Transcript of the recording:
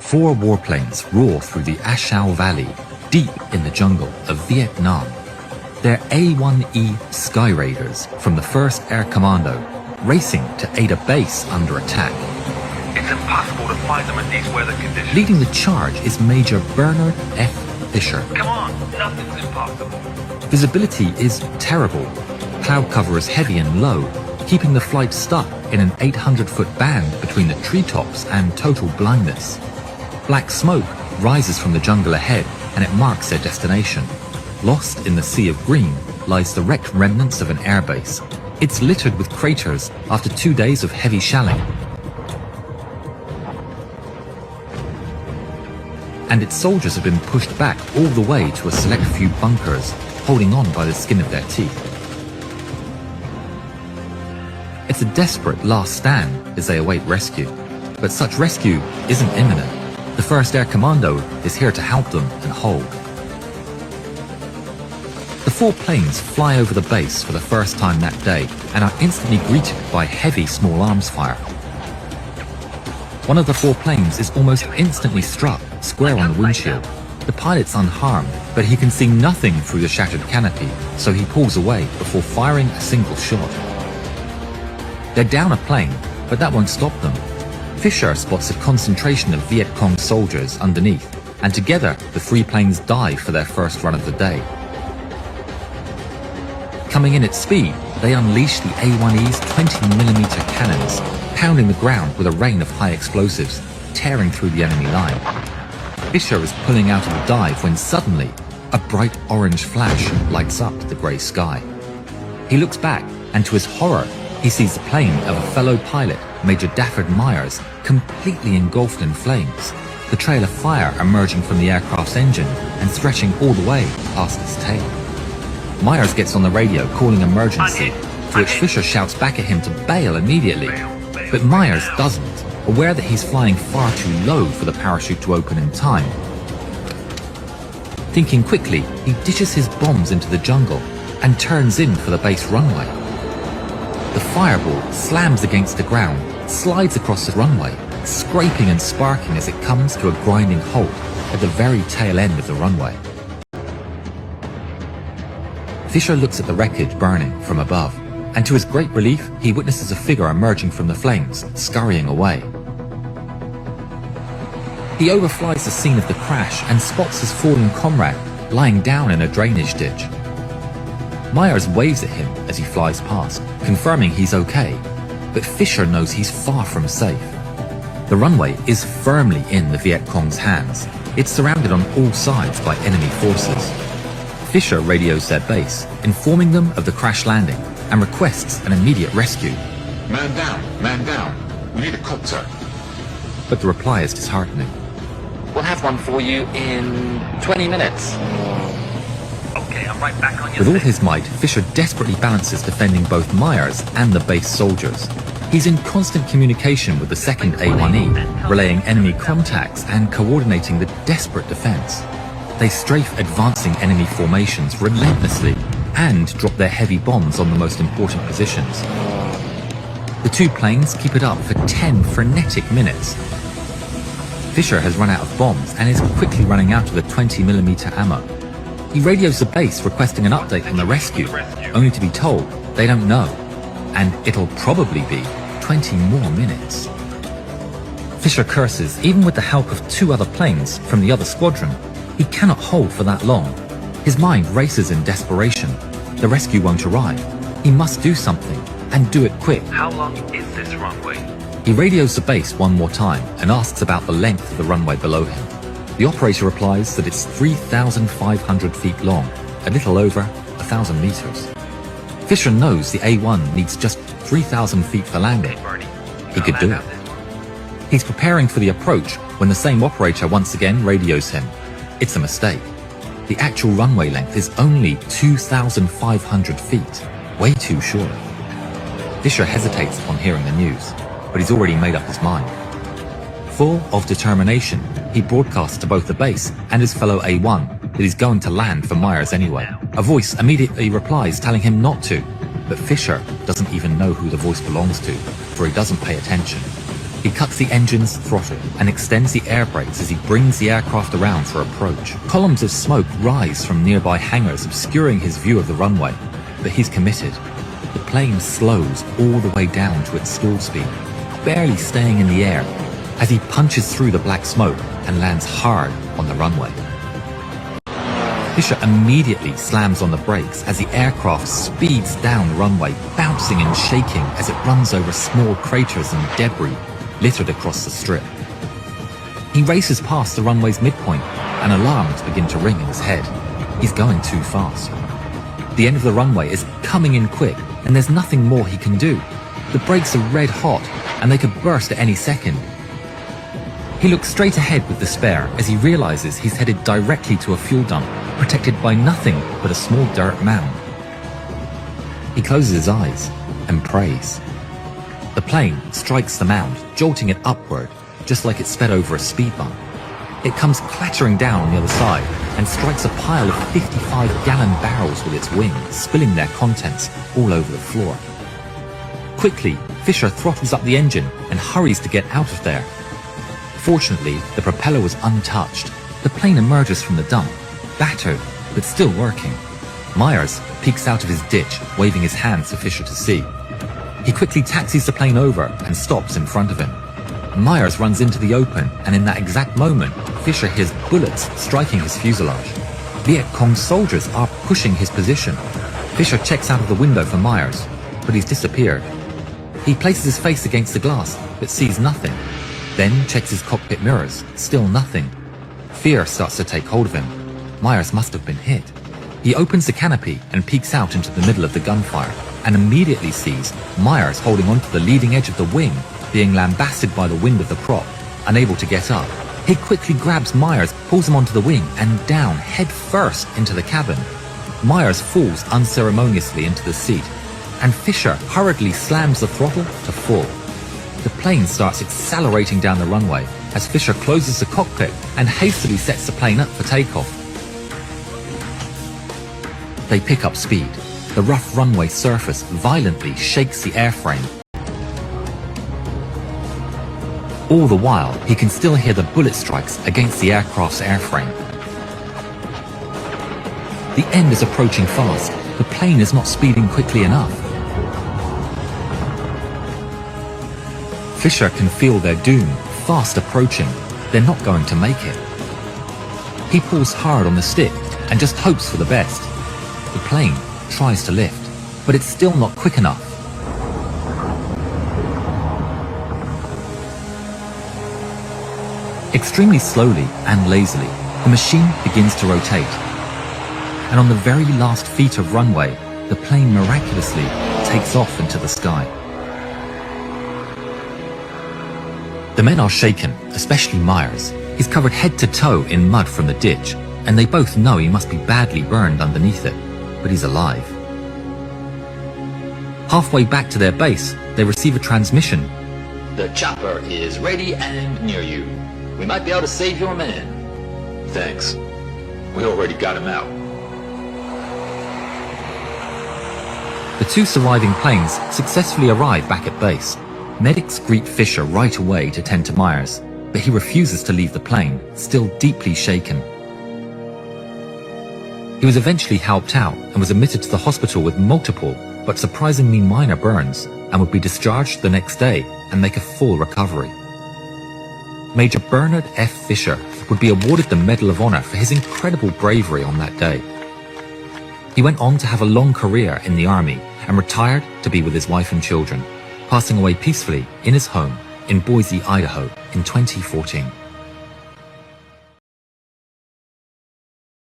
Four warplanes roar through the A Shau Valley, deep in the jungle of Vietnam. They're A-1 Skyraider from the 1st Air Commando, racing to aid a base under attack. It's impossible to find them in these weather conditions. Leading the charge is Major Bernard F. Fisher. Come on, nothing's impossible. Visibility is terrible. Cloud cover is heavy and low, keeping the flight stuck in an 800-foot band between the treetops and total blindness. Black smoke rises from the jungle ahead, and it marks their destination. Lost in the sea of green lies the wrecked remnants of an airbase. It's littered with craters after 2 days of heavy shelling. And its soldiers have been pushed back all the way to a select few bunkers, holding on by the skin of their teeth. It's a desperate last stand as they await rescue. But such rescue isn't imminent. The 1st Air Commando is here to help them and hold. The 4 planes fly over the base for the first time that day and are instantly greeted by heavy small arms fire. One of the 4 planes is almost instantly struck square on the windshield. The pilot's unharmed, but he can see nothing through the shattered canopy, so he pulls away before firing a single shot. They're down a plane, but that won't stop them. Fisher spots a concentration of Viet Cong soldiers underneath, and together the 3 planes dive for their first run of the day. Coming in at speed, they unleash the A-1E's 20mm cannons, pounding the ground with a rain of high explosives, tearing through the enemy line. Fisher is pulling out of the dive when suddenly, a bright orange flash lights up the grey sky. He looks back, and to his horror, he sees the plane of a fellow pilot, Major Dafford Myers, completely engulfed in flames, the trail of fire emerging from the aircraft's engine and stretching all the way past its tail. Myers gets on the radio calling emergency, to which Fisher shouts back at him to bail immediately. But Myers doesn't, aware that he's flying far too low for the parachute to open in time. Thinking quickly, he dishes his bombs into the jungle and turns in for the base runway. The fireball slams against the ground, slides across the runway, scraping and sparking as it comes to a grinding halt at the very tail end of the runway. Fisher looks at the wreckage burning from above, and to his great relief, he witnesses a figure emerging from the flames, scurrying away. He overflies the scene of the crash and spots his fallen comrade lying down in a drainage ditch. Myers waves at him as he flies past, confirming he's okay, but Fisher knows he's far from safe. The runway is firmly in the Viet Cong's hands. It's surrounded on all sides by enemy forces. Fisher radios their base, informing them of the crash landing, and requests an immediate rescue. Man down. We need a copter. But the reply is disheartening. We'll have one for you in 20 minutes. Okay, I'm right back on your With all stick. his might, Fisher desperately balances defending both Myers and the base soldiers. He's in constant communication with the 2nd A-1E, relaying enemy contacts and coordinating the desperate defense. They strafe advancing enemy formations relentlessly and drop their heavy bombs on the most important positions. The 2 planes keep it up for 10 frenetic minutes. Fisher has run out of bombs and is quickly running out of the 20mm ammo. He radios the base requesting an update on the rescue, only to be told they don't know, and it'll probably be 20 more minutes. Fisher curses, even with the help of 2 other planes from the other squadron. He cannot hold for that long. His mind races in desperation. The rescue won't arrive. He must do something, and do it quick. How long is this runway? He radios the base one more time and asks about the length of the runway below him. The operator replies that it's 3,500 feet long, a little over 1,000 meters. Fisher knows the A-1 needs just 3,000 feet for landing. He could do it. He's preparing for the approach when the same operator once again radios him. It's a mistake. The actual runway length is only 2,500 feet, way too short. Fisher hesitates upon hearing the news, but he's already made up his mind. Full of determination, he broadcasts to both the base and his fellow A-1 that he's going to land for Myers anyway. A voice immediately replies telling him not to, but Fisher doesn't even know who the voice belongs to, for he doesn't pay attention. He cuts the engine's throttle and extends the air brakes as he brings the aircraft around for approach. Columns of smoke rise from nearby hangars, obscuring his view of the runway, but he's committed. The plane slows all the way down to its stall speed, barely staying in the air, as he punches through the black smoke and lands hard on the runway. Fisher immediately slams on the brakes as the aircraft speeds down the runway, bouncing and shaking as it runs over small craters and debris littered across the strip. He races past the runway's midpoint, and alarms begin to ring in his head. He's going too fast. The end of the runway is coming in quick, and there's nothing more he can do. The brakes are red hot, and they could burst at any second. He looks straight ahead with despair as he realizes he's headed directly to a fuel dump, protected by nothing but a small dirt mound. He closes his eyes and prays. The plane strikes the mound, jolting it upward, just like it sped over a speed bump. It comes clattering down on the other side and strikes a pile of 55-gallon barrels with its wings, spilling their contents all over the floor. Quickly, Fisher throttles up the engine and hurries to get out of there. Fortunately, the propeller was untouched. The plane emerges from the dump, battered, but still working. Myers peeks out of his ditch, waving his hands for Fisher to see. He quickly taxis the plane over and stops in front of him. Myers runs into the open, and in that exact moment, Fisher hears bullets striking his fuselage. Viet Cong soldiers are pushing his position. Fisher checks out of the window for Myers, but he's disappeared. He places his face against the glass, but sees nothing. Then checks his cockpit mirrors, still nothing. Fear starts to take hold of him. Myers must have been hit. He opens the canopy and peeks out into the middle of the gunfire, and immediately sees Myers holding onto the leading edge of the wing, being lambasted by the wind of the prop, unable to get up. He quickly grabs Myers, pulls him onto the wing, and down head first into the cabin. Myers falls unceremoniously into the seat, and Fisher hurriedly slams the throttle to full. The plane starts accelerating down the runway as Fisher closes the cockpit and hastily sets the plane up for takeoff. They pick up speed. The rough runway surface violently shakes the airframe. All the while, he can still hear the bullet strikes against the aircraft's airframe. The end is approaching fast. The plane is not speeding quickly enough. Fisher can feel their doom fast approaching. They're not going to make it. He pulls hard on the stick and just hopes for the best. The plane tries to lift, but it's still not quick enough. Extremely slowly and lazily, the machine begins to rotate. And on the very last feet of runway, the plane miraculously takes off into the sky. The men are shaken, especially Myers. He's covered head to toe in mud from the ditch, and they both know he must be badly burned underneath it, but he's alive. Halfway back to their base, they receive a transmission. The chopper is ready and near you. We might be able to save your man. Thanks. We already got him out. The two surviving planes successfully arrive back at base. Medics greet Fisher right away to tend to Myers, but he refuses to leave the plane, still deeply shaken. He was eventually helped out and was admitted to the hospital with multiple but surprisingly minor burns, and would be discharged the next day and make a full recovery. Major Bernard F. Fisher would be awarded the Medal of Honor for his incredible bravery on that day. He went on to have a long career in the Army and retired to be with his wife and children, passing away peacefully in his home in Boise, Idaho in 2014.